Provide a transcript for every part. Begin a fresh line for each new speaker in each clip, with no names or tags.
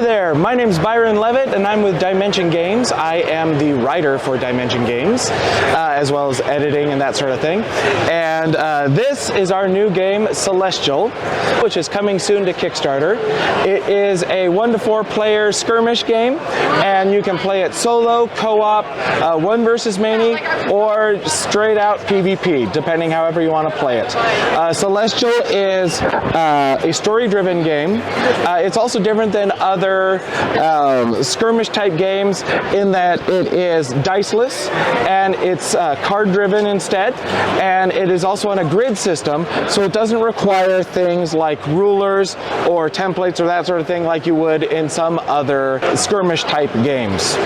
there, my name's Byron Leavitt and I'm with Dimension Games. I am the writer for Dimension Games, as well as editing and that sort of thing. And this is our new game, Celestial, which is coming soon to Kickstarter. It is a 1 to 4 player skirmish game, and you can play it solo, co-op, one versus many, or straight out PvP, depending however you want to play it. Celestial is a story-driven game. It's also different than other skirmish type games in that it is diceless and it's card driven instead, and it is also on a grid system, so it doesn't require things like rulers or templates or that sort of thing like you would in some other skirmish type games.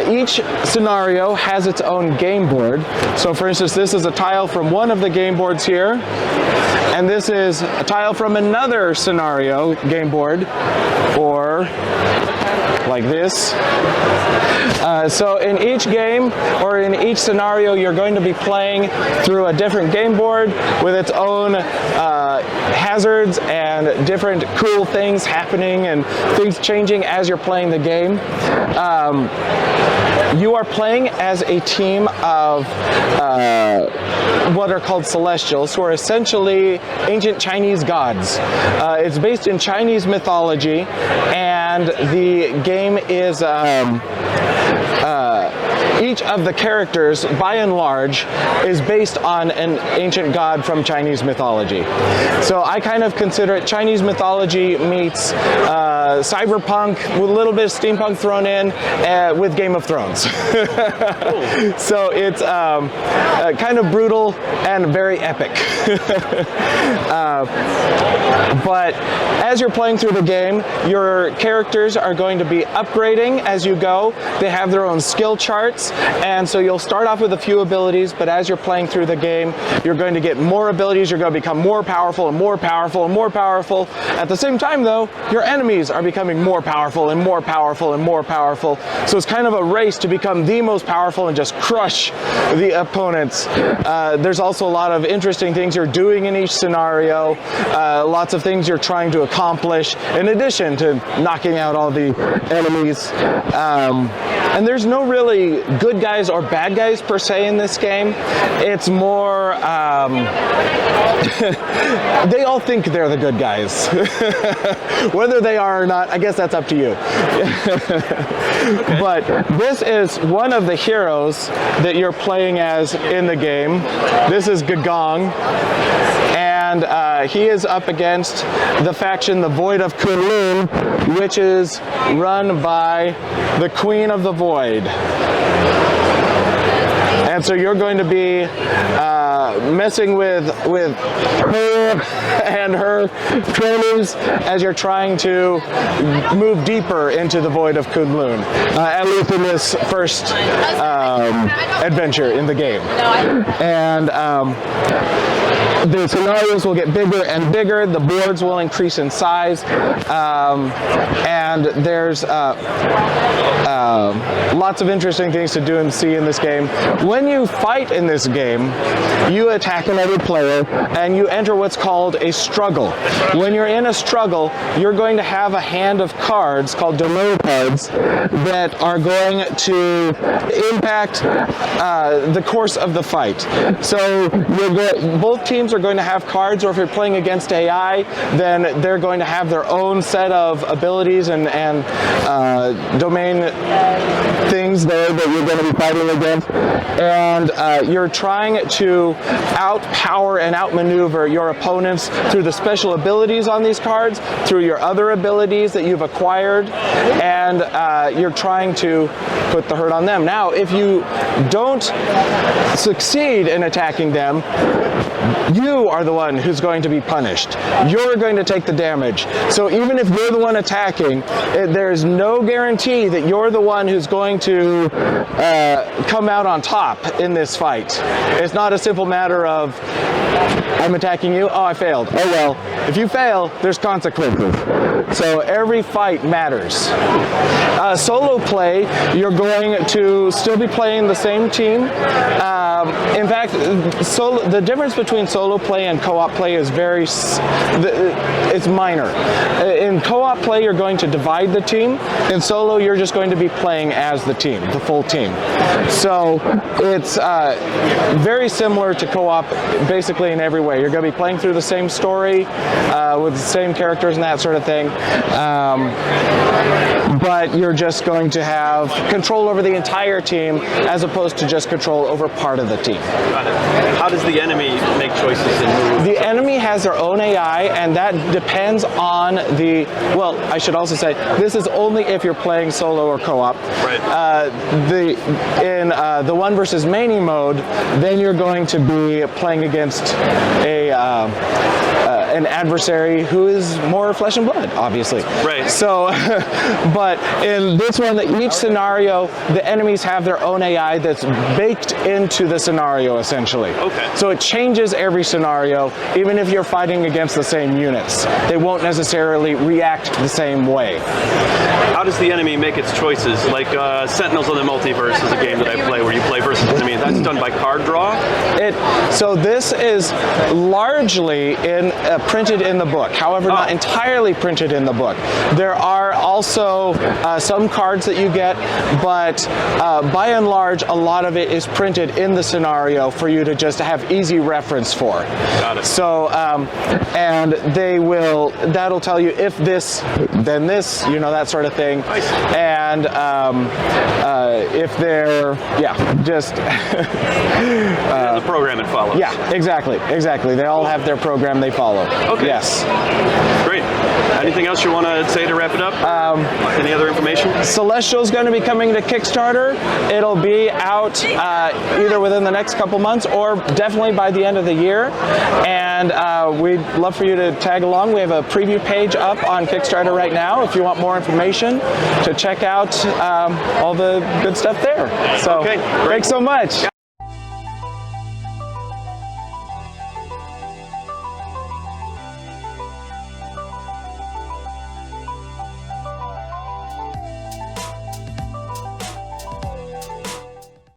Each scenario has its own game board. So for instance, this is a tile from one of the game boards here, and this is a tile from another scenario game board, or like this. So in each game or in each scenario, you're going to be playing through a different game board with its own hazards and different cool things happening and things changing as you're playing the game. You are playing as a team of what are called Celestials, who are essentially ancient Chinese gods. It's based in Chinese mythology, and the game is each of the characters, by and large, is based on an ancient god from Chinese mythology. So I kind of consider it Chinese mythology meets cyberpunk with a little bit of steampunk thrown in with Game of Thrones. So it's kind of brutal and very epic. But as you're playing through the game, your characters are going to be upgrading as you go. They have their own skill charts, and so you'll start off with a few abilities, but as you're playing through the game, you're going to get more abilities. You're going to become more powerful and more powerful and more powerful. At the same time, though, your enemies are becoming more powerful and more powerful and more powerful. So it's kind of a race to become the most powerful and just crush the opponents. There's also a lot of interesting things you're doing in each scenario, lots of things you're trying to accomplish in addition to knocking out all the enemies. And there's no really good guys or bad guys per se in this game. It's more, they all think they're the good guys. Whether they are or not, I guess that's up to you. Okay. But this is one of the heroes that you're playing as in the game. This is Gagong. And he is up against the faction, the Void of Kunlun, which is run by the Queen of the Void. And so you're going to be messing with her and her cronies as you're trying to move deeper into the Void of Kunlun, at least in this first adventure in the game. And the scenarios will get bigger and bigger, the boards will increase in size, and there's lots of interesting things to do and see in this game. When you fight in this game, you attack another player and you enter what's called a struggle. When you're in a struggle, you're going to have a hand of cards called domain cards that are going to impact the course of the fight. So both teams are going to have cards, or if you're playing against AI, then they're going to have their own set of abilities and domain things there that you're going to be fighting against. And you're trying to outpower and outmaneuver your opponents through the special abilities on these cards, through your other abilities that you've acquired, and you're trying to put the hurt on them. Now, if you don't succeed in attacking them, you are the one who's going to be punished. You're going to take the damage. So even if you're the one attacking, there's no guarantee that you're the one who's going to come out on top in this fight. It's not a simple matter of, I'm attacking you, oh, I failed. Oh well, if you fail, there's consequences. So every fight matters. Solo play, you're going to still be playing the same team. In fact, the difference between between solo play and co-op play is it's minor. In co-op play, you're going to divide the team. In solo, you're just going to be playing as the team, the full team. So it's very similar to co-op basically in every way. You're going to be playing through the same story with the same characters and that sort of thing. But you're just going to have control over the entire team as opposed to just control over part of the team.
Got it. How does the enemy make choices and move? The
enemy has their own AI, and that depends on well, I should also say, this is only if you're playing solo or co-op.
Right.
In the one versus many mode, then you're going to be playing against an adversary who is more flesh and blood, obviously.
Right.
So, but in this one, each scenario, the enemies have their own AI that's baked into the scenario, essentially.
Okay.
So it changes every scenario, even if you're fighting against the same units. They won't necessarily react the same way.
How does the enemy make its choices? Like Sentinels of the Multiverse is a game that I play where you play versus enemy. That's done by card draw?
So this is largely printed in the book. However, not entirely printed in the book. There are also some cards that you get, but by and large, a lot of it is printed in the scenario for you to just have easy reference for.
Got it.
So, and that'll tell you if this, then this, that sort of thing.
Nice.
And if they're, just...
the program it follows.
Yeah, exactly. They all have their program they follow.
Okay.
Yes.
Great. Anything else you want to say to wrap it up? Any other information?
Celestial is going to be coming to Kickstarter. It'll be out either within the next couple months or definitely by the end of the year. And we'd love for you to tag along. We have a preview page up on Kickstarter right now if you want more information to check out all the good stuff there. So,
okay,
thanks so much.